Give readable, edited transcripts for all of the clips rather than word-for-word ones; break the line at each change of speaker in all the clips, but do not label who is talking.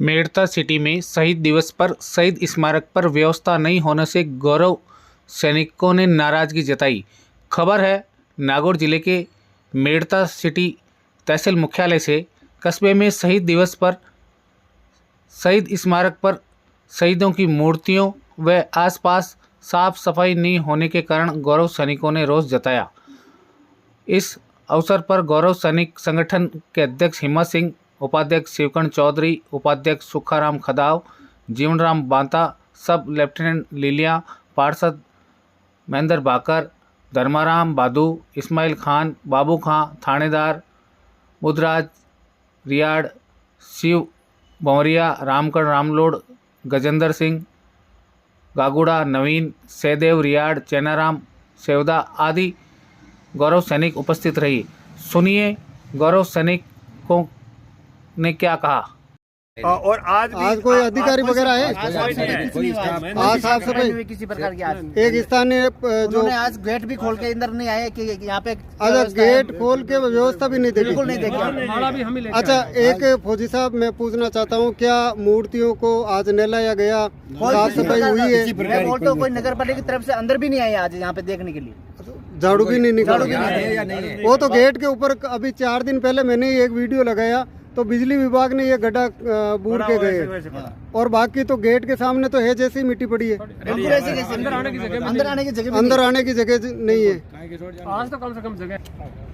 Merta city में शहीद दिवस पर शहीद स्मारक पर व्यवस्था नहीं होने से गौरव सैनिकों ने नाराजगी जताई। खबर है नागौर जिले के मेड़ता सिटी तहसील मुख्यालय से कस्बे में शहीद दिवस पर शहीद स्मारक पर शहीदों की मूर्तियों व आसपास साफ सफाई नहीं होने के कारण गौरव सैनिकों ने रोष जताया। इस अवसर पर गौरव सैनिक संगठन के अध्यक्ष हिम्मत सिंह, उपाध्यक्ष शिवकर्ण चौधरी, उपाध्यक्ष सुखाराम खदाव, जीवनराम बांता, सब लेफ्टिनेंट लीलिया, पार्षद महेंद्र बाकर, धर्माराम बादू, इस्माइल खान, बाबू खां, थानेदार बुधराज रियाड़, शिव बौरिया, रामकर्ण रामलोड, गजेंद्र सिंह गागुड़ा, नवीन सहदेव रियाड़, चैनाराम सेवदा आदि गौरव सैनिक उपस्थित रही। सुनिए गौरव सैनिकों ने क्या कहा।
और आज
कोई अधिकारी वगैरह है? आज साफ सफाई
किसी प्रकार की
एक स्थानीय जो
आज गेट भी खोल के अंदर नहीं आए कि यहाँ पे
अच्छा गेट खोल के व्यवस्था भी नहीं देखी।
बिल्कुल नहीं देखी।
अच्छा एक फौजी साहब मैं पूछना चाहता हूँ, क्या मूर्तियों को आज नहलाया गया, साफ सफाई हुई है?
मैं बोलता हूँ कोई नगर पालिका की तरफ से अंदर भी नहीं आए आज यहाँ पे देखने के लिए।
झाड़ू भी नहीं निकाला। वो तो गेट के ऊपर अभी 4 दिन पहले मैंने एक वीडियो लगाया तो बिजली विभाग ने ये गड्ढा बूर के गए और बाकी तो गेट के सामने तो है जैसी मिट्टी पड़ी है।
अंदर
आने की जगह नहीं है।
आज तो कम से कम जगह।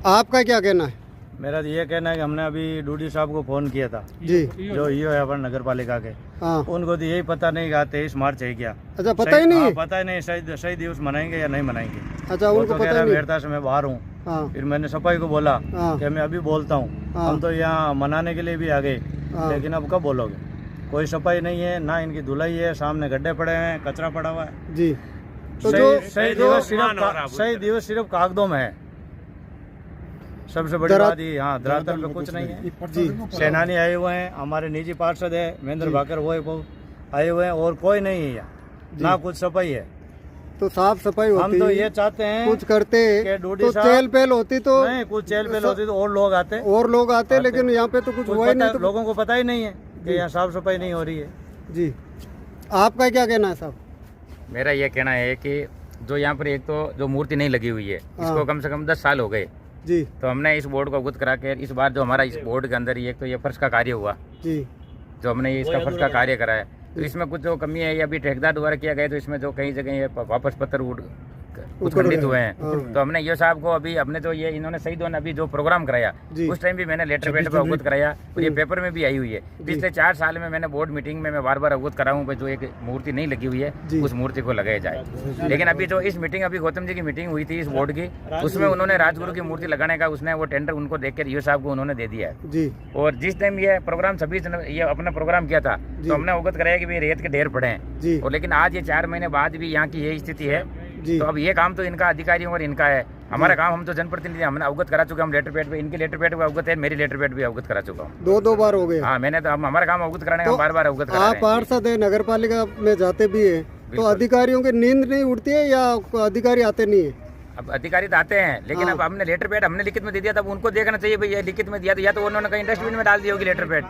आपका क्या कहना है?
मेरा ये कहना है कि हमने अभी डूडी साहब को फोन किया था
जी,
जो ईओ है अपन नगर पालिका के।
हाँ।
उनको तो यही पता नहीं कि 23 मार्च है क्या।
अच्छा पता ही नहीं है?
पता ही नहीं शहीद दिवस मनाएंगे या नहीं मनाएंगे।
अच्छा उनको
तो
पता नहीं।
मेड़ता से मैं बाहर हूँ।
हाँ।
फिर मैंने सफाई को बोला
हाँ।
कि मैं अभी बोलता हूँ,
हाँ।
हम तो यहाँ मनाने के लिए भी आ गए, लेकिन अब कब बोलोगे? कोई सफाई नहीं है, ना इनकी धुलाई है, सामने गड्ढे पड़े हैं, कचरा पड़ा हुआ है
जी। तो
शहीद दिवस सिर्फ कागजों में है। सबसे बड़ी बात ये, हाँ धरातल पे कुछ नहीं है
जी।
सेनानी आए हुए हैं, हमारे निजी पार्षद है महेंद्र बाकर, वो आए हुए हैं और कोई नहीं है यहाँ, ना कुछ सफाई है।
तो साफ सफाई होती,
हम तो ये चाहते हैं
कुछ करते तो चहल पहल होती तो
नहीं, कुछ चहल पहल होती तो और लोग आते लेकिन यहाँ पे तो कुछ हुआ ही नहीं। तो
लोगों
को पता ही नहीं है कि यहाँ साफ सफाई नहीं हो रही है।
जी आपका क्या कहना है साहब?
मेरा ये कहना है कि जो यहाँ पर एक तो जो मूर्ति नहीं लगी हुई है इसको कम से कम 10 साल हो गए
जी।
तो हमने इस बोर्ड को अवगत करा के इस बार जो हमारा इस बोर्ड के अंदर एक तो ये फर्श का कार्य हुआ
जी,
जो हमने इसका फर्श का कार्य करा है, तो इसमें कुछ जो कमी है ये अभी ठेकेदार द्वारा किया गया, तो इसमें जो कई जगह ये वापस पत्थर कुछ खंडित हुए हैं। तो हमने ये साहब को अभी अपने जो ये इन्होंने शहीदों ने अभी जो प्रोग्राम कराया उस टाइम भी मैंने लेटर पेड पर अवगत कराया और ये पेपर में भी आई हुई है। पिछले 4 साल में मैंने बोर्ड मीटिंग में मैं बार बार अवगत करा हूँ जो एक मूर्ति नहीं लगी हुई है उस मूर्ति को लगाया जाए। लेकिन अभी जो इस मीटिंग अभी गौतम जी की मीटिंग हुई थी इस बोर्ड की, उसमें उन्होंने राजगुरु की मूर्ति लगाने का उसने वो टेंडर उनको देख कर साहब को उन्होंने दे दिया है। और जिस टाइम ये प्रोग्राम 26 जनवरी ये अपना प्रोग्राम किया था तो हमने अवगत कराया कि भाई रेत के ढेर पड़े हैं, और लेकिन आज ये 4 महीने बाद भी यहाँ की यही स्थिति है। तो अब ये काम तो इनका अधिकारियों और इनका है, हमारा काम हम तो जनप्रतिनिधि हमने अवगत करा चुके, हम लेटर पेड पे इनके लेटर पेड पे अवगत है, मेरी लेटर पेड भी अवगत करा चुका हूँ।
2 बार हो गए।
हाँ मैंने तो हमारा काम अवगत कराने का बार बार अवगत करा।
आप पार्षद है, नगर पालिका में जाते भी है, तो अधिकारियों की नींद नहीं उठती है या अधिकारी आते नहीं है?
अब अधिकारी तो आते हैं लेकिन अब हमने लेटर पेड हमने लिखित में दे दिया, तब उनको देखना चाहिए भाई ये लिखित में दिया तो या तो उन्होंने कहीं डस्टबिन में डाल दी होगी लेटर पेड,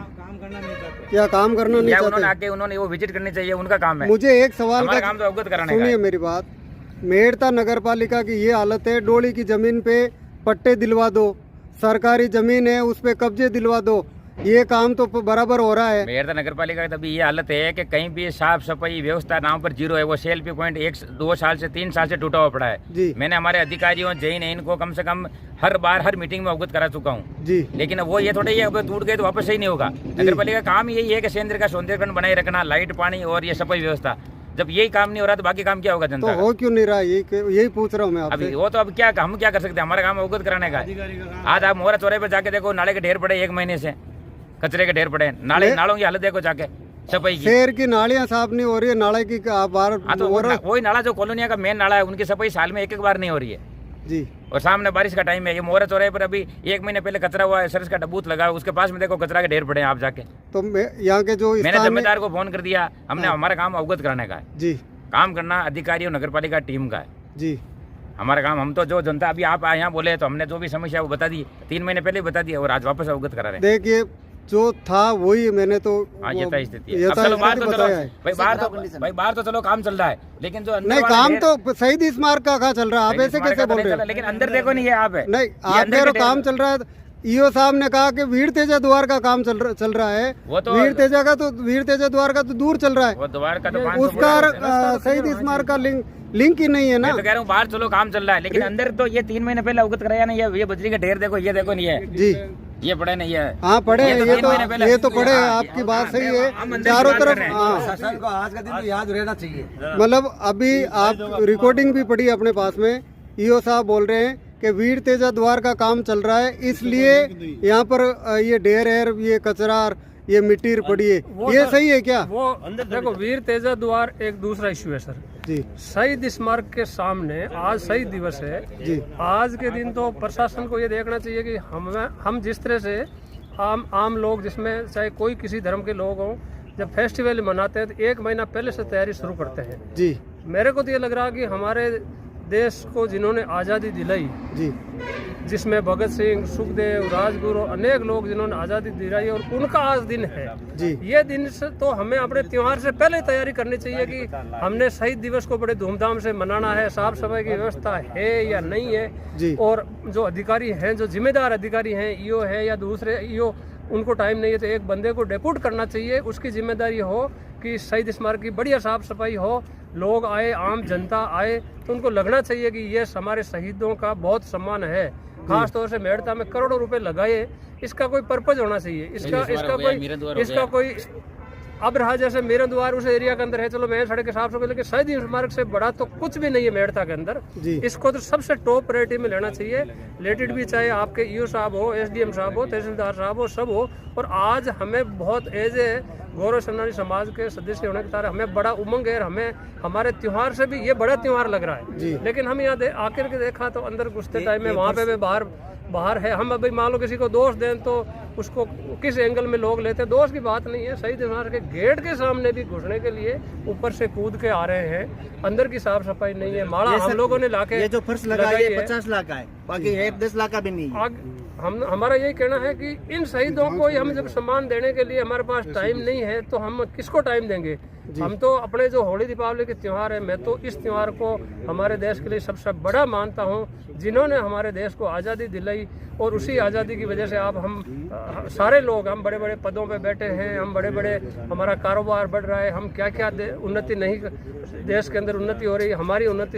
या काम करना नहीं
या
चाहते,
उन्होंने आके उन्होंने वो विजिट करनी चाहिए, उनका काम है।
मुझे एक सवाल
हमारा काम तो अवगत कराने का।
सुनिए मेरी बात, मेड़ता नगर पालिका की ये हालत है, डोली की जमीन पे पट्टे दिलवा दो, सरकारी जमीन है उस पे कब्जे दिलवा दो, ये काम तो बराबर हो रहा है।
मेड़ता नगर पालिका की तभी ये हालत है कि कहीं भी साफ सफाई व्यवस्था नाम पर 0 है। वो सेल्फी पॉइंट 1-2 साल से 3 साल से टूटा हुआ पड़ा है। मैंने हमारे अधिकारियों जैन है इनको कम से कम हर मीटिंग में अवगत करा चुका हूँ जी, लेकिन वो ये थोड़े ये अगर टूट गए तो वापस सही नहीं होगा। नगर पालिका का काम यही है कि केंद्र का सौंदर्यकरण बनाए रखना, लाइट पानी और ये सफाई व्यवस्था। जब यही काम नहीं हो रहा तो बाकी काम क्या होगा जनता
तो हो क्यों नहीं रहा? यही पूछ रहा हूँ मैं आपसे।
अभी वो तो अब क्या हम क्या कर सकते हैं, हमारा काम अवगत कराने का है। आज आप मोहरा चौराहे पे जाके देखो, नाले के ढेर पड़े 1 महीने से, कचरे के ढेर पड़े, नालों की हालत देखो जाके सफाई की।
शहर की नालियाँ साफ नहीं हो रही है, नाले की
वही नाला जो कॉलोनिया का मेन नाला है उनकी सफाई साल में 1 बार नहीं हो रही है
जी।
और सामने बारिश का टाइम है, ये मोहरा चौराहे पर अभी 1 महीने पहले कचरा हुआ है, सरस का डबूत लगा है, उसके पास में देखो कचरा के ढेर पड़े हैं आप जाके।
तो यहाँ के जो
मैंने जिम्मेदार को फोन कर दिया, हमने हमारा काम अवगत कराने का है
जी,
काम करना अधिकारी और नगर पालिका टीम का है
जी
हमारा काम। हम तो जो जनता अभी आप यहाँ बोले तो हमने जो भी समस्या वो बता दी, 3 महीने पहले बता दी और आज वापस अवगत करा रहे हैं।
देखिए जो था वही मैंने तो
हाँ यथा स्थिति है। अब
यथा
चलो बाहर
स्थिति
तो चलो
बताया है।
भाई बाहर तो चलो काम चल रहा है, लेकिन जो अंदर
नहीं
वाला
काम
ढेर-
तो शहीद स्मारक का कहाँ चल रहा है, आप ऐसे कैसे बोल रहे हो?
लेकिन अंदर देखो नहीं है आप है
नहीं
ये
आप
अंदर
कह रहे
के
हो काम चल रहा है। ईओ साहब ने कहा कि वीर तेजा द्वार का काम चल रहा है।
वो तो
वीर तेजा द्वार का तो दूर चल रहा है,
वो द्वार का तो 500
उसका शहीद स्मारक का लिंक ही नहीं है ना।
मैं तो कह रहा हूँ बाहर चलो काम चल रहा है, लेकिन अंदर तो ये 3 महीने पहले अवगत कराया नहीं है। ये बजरी का ढेर देखो, ये देखो नहीं है,
जी
ये पड़े नहीं है।
हाँ पढ़े
ये तो
ये
3 महीने पहले-
तो ये तो पढ़े, आपकी बात सही है।
हम अंदर
चारों
की बात
तरफ
कर रहे हैं।
हाँ
शासन को आज का दिन तो याद रहना चाहिए।
मतलब अभी आप रिकॉर्डिंग भी पढ़ी अपने पास में, ईओ साहब बोल रहे हैं कि वीर तेजा द्वार का काम चल रहा है, इसलिए यहाँ पर ये ढेर है, ये कचरा, ये मिट्टी पड़ी है, ये सही है क्या?
वो देखो वीर तेजा द्वार एक दूसरा इश्यू है सर
जी
शहीद स्मारक के सामने आज शहीद दिवस है
जी
आज के दिन तो प्रशासन को ये देखना चाहिए कि हम जिस तरह से आम लोग जिसमें चाहे कोई किसी धर्म के लोग हों जब फेस्टिवल मनाते हैं तो 1 महीना पहले से तैयारी शुरू करते हैं।
जी
मेरे को तो ये लग रहा कि हमारे देश को जिन्होंने आज़ादी दिलाई,
जी
जिसमें भगत सिंह, सुखदेव, राजगुरु अनेक लोग जिन्होंने आज़ादी दिलाई और उनका आज दिन है।
जी
ये दिन से तो हमें अपने त्योहार से पहले तैयारी करनी चाहिए कि हमने शहीद दिवस को बड़े धूमधाम से मनाना है, साफ सफाई की व्यवस्था है या नहीं है,
जी
और जो अधिकारी हैं, जो जिम्मेदार अधिकारी हैं, ईओ है या दूसरे ईओ, उनको टाइम नहीं है तो एक बंदे को डेप्यूट करना चाहिए, उसकी जिम्मेदारी हो कि शहीद स्मारक की बढ़िया साफ सफाई हो, लोग आए, आम जनता आए तो उनको लगना चाहिए कि ये हमारे शहीदों का बहुत सम्मान है। खास तौर से मेड़ता में करोड़ों रुपए लगाए, इसका कोई पर्पज होना चाहिए, इसका कोई अब रहा जैसे मेरे द्वार उस एरिया के अंदर है, चलो मैं सड़क के साफ सफाई, लेकिन शहीद स्मारक से बड़ा तो कुछ भी नहीं है मेड़ता के अंदर।
जी
इसको तो सबसे टॉप प्रायोरिटी में लेना चाहिए, लेटेड भी चाहे आपके ईओ साहब हो, एसडीएम साहब हो, तहसीलदार साहब हो, सब हो। और आज हमें बहुत एज ए गौरव सेनानी समाज के सदस्य होने के कारण हमें बड़ा उमंग है, हमें हमारे त्योहार से भी ये बड़ा त्योहार लग रहा है। लेकिन हम यहाँ आकर के देखा तो अंदर घुसते टाइम में वहाँ पे बाहर है। हम अभी मान लो किसी को दोष दें तो उसको किस एंगल में लोग लेते हैं, दोष की बात नहीं है। शहीद स्मारक के गेट के सामने भी घुसने के लिए ऊपर से कूद के आ रहे हैं, अंदर की साफ सफाई नहीं है। माड़ा हम लोगों ने लाके
ये जो फर्श लगा है 50 लाख का है, बाकी है 10 लाख का भी नहीं है।
हमारा यही कहना है कि इन शहीदों को हम जब सम्मान देने के लिए हमारे पास टाइम नहीं है तो हम किसको टाइम देंगे? हम तो अपने जो होली दीपावली के त्यौहार है, मैं तो इस त्यौहार को हमारे देश के लिए सबसे बड़ा मानता हूँ, जिन्होंने हमारे देश को आज़ादी दिलाई। और उसी आज़ादी की वजह से आप हम सारे लोग, हम बड़े बड़े पदों पे बैठे हैं, हम बड़े बड़े, हमारा कारोबार बढ़ रहा है, हम क्या क्या उन्नति नहीं, देश के अंदर उन्नति हो रही है, हमारी उन्नति हो रही है।